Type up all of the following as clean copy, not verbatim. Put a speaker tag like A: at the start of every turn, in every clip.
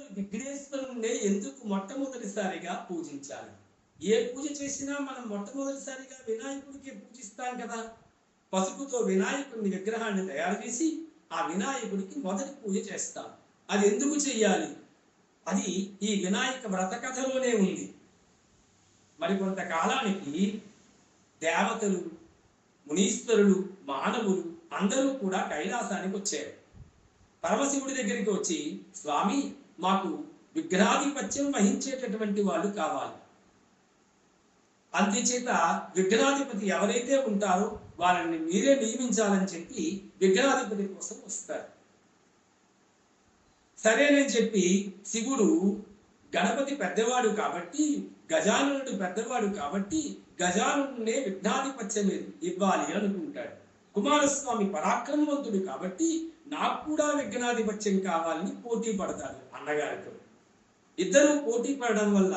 A: అసలు విఘ్నేశ్వరుణ్ణి ఎందుకు మొట్టమొదటిసారిగా పూజించాలి? ఏ పూజ చేసినా మనం మొట్టమొదటిసారిగా వినాయకుడికి పూజిస్తాం కదా. పసుపుతో వినాయకుడిని విగ్రహాన్ని తయారు చేసి ఆ వినాయకుడికి మొదటి పూజ చేస్తాం. అది ఎందుకు చెయ్యాలి? అది ఈ వినాయక వ్రత కథలోనే ఉంది. మరికొంతకాలానికి దేవతలు, మునీశ్వరులు, మానవులు అందరూ కూడా కైలాసానికి వచ్చారు. పరమశివుడి దగ్గరికి వచ్చి, స్వామి, మాకు విఘ్నాధిపత్యం వహించేటటువంటి వాళ్ళు కావాలి. అందుచేత విఘ్నాధిపతి ఎవరైతే ఉంటారో వాళ్ళని మీరే నియమించాలని చెప్పి విఘ్నాధిపతి కోసం వస్తారు. సరేనని చెప్పి శివుడు గణపతి పెద్దవాడు కాబట్టి, గజాననుడు పెద్దవాడు కాబట్టి గజాననుడే విఘ్నాధిపత్యం ఇవ్వాలి అనుకుంటాడు. కుమారస్వామి పరాక్రమవంతుడు కాబట్టి నాకు కూడా విఘ్నాధిపత్యం కావాలని పోటీ పడతాడు అన్నగారితో. ఇద్దరు పోటీ పడడం వల్ల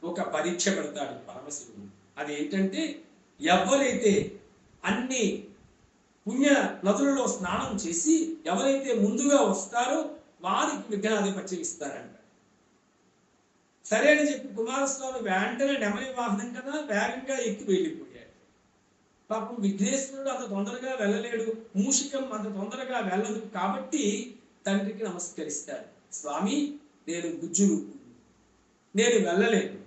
A: ఒక పరీక్ష పెడతాడు పరమశివుడు. అదేంటంటే, ఎవరైతే అన్ని పుణ్య నదులలో స్నానం చేసి ఎవరైతే ముందుగా వస్తారో వారికి విఘ్నాధిపత్యం ఇస్తారంట. సరే అని చెప్పి కుమారస్వామి వెంటనే నెమలి వాహనం కదా వేగంగా ఎక్కి వెళ్ళిపోయాడు. పాపం విఘ్నేశ్వరుడు అంత తొందరగా వెళ్ళలేడు, మూషికం అంత తొందరగా వెళ్ళదు కాబట్టి తండ్రికి నమస్కరిస్తాడు. స్వామి, నేను గుజ్జును, నేను వెళ్ళలేను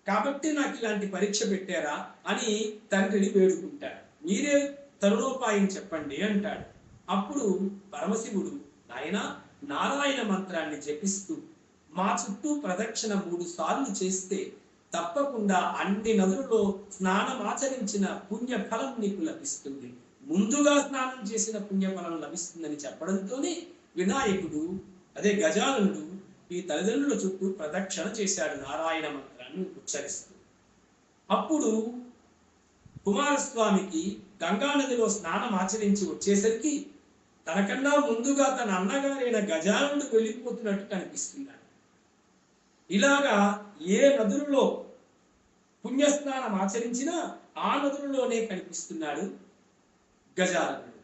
A: కాబట్టి నాకు ఇలాంటి పరీక్ష పెట్టారా అని తండ్రిని వేడుకుంటాడు. మీరే తరుణోపాయం చెప్పండి అంటాడు. అప్పుడు పరమశివుడు, నాయనా, నారాయణ మంత్రాన్ని జపిస్తూ మా చుట్టూ ప్రదక్షిణ 3 సార్లు చేస్తే తప్పకుండా అన్ని నదులలో స్నానం ఆచరించిన పుణ్యఫలం నీకు లభిస్తుంది, ముందుగా స్నానం చేసిన పుణ్యఫలం లభిస్తుందని చెప్పడంతోనే వినాయకుడు, అదే గజాననుడు, ఈ తల్లిదండ్రుల చుట్టూ ప్రదక్షిణ చేశాడు నారాయణ మంత్రాన్ని ఉచ్చరిస్తూ. అప్పుడు కుమారస్వామికి గంగానదిలో స్నానం ఆచరించి వచ్చేసరికి తనకన్నా ముందుగా తన అన్నగారైన గజాననుడు వెళ్ళిపోతున్నట్టు కనిపిస్తున్నాడు. ఇలాగా ఏ నదులలో పుణ్యస్నానం ఆచరించినా ఆ నదులలోనే కనిపిస్తున్నాడు గజాననుడు.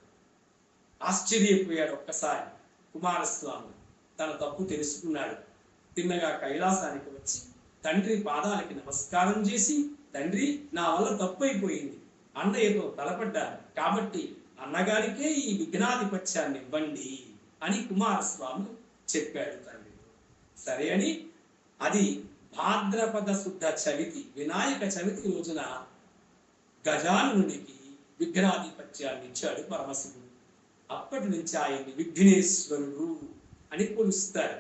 A: ఆశ్చర్యపోయాడు ఒక్కసారి కుమారస్వామి. తన తప్పు తెలుసుకున్నాడు. తిన్నగా కైలాసానికి వచ్చి తండ్రి పాదాలకి నమస్కారం చేసి, తండ్రి, నా వల్ల తప్పు అయిపోయింది, అన్నయ్యతో తలపడ్డాను కాబట్టి అన్నగారికే ఈ విఘ్నాధిపత్యాన్ని ఇవ్వండి అని కుమారస్వామి చెప్పాడు తండ్రితో. సరే అని, అది భాద్రపద శుద్ధ చవితి, వినాయక చవితి రోజున గజాననుడికి విఘ్నాధిపత్యాన్ని ఇచ్చాడు పరమశివుడు. అప్పటి నుంచి ఆయన్ని విఘ్నేశ్వరుడు అని కొలుస్తారు.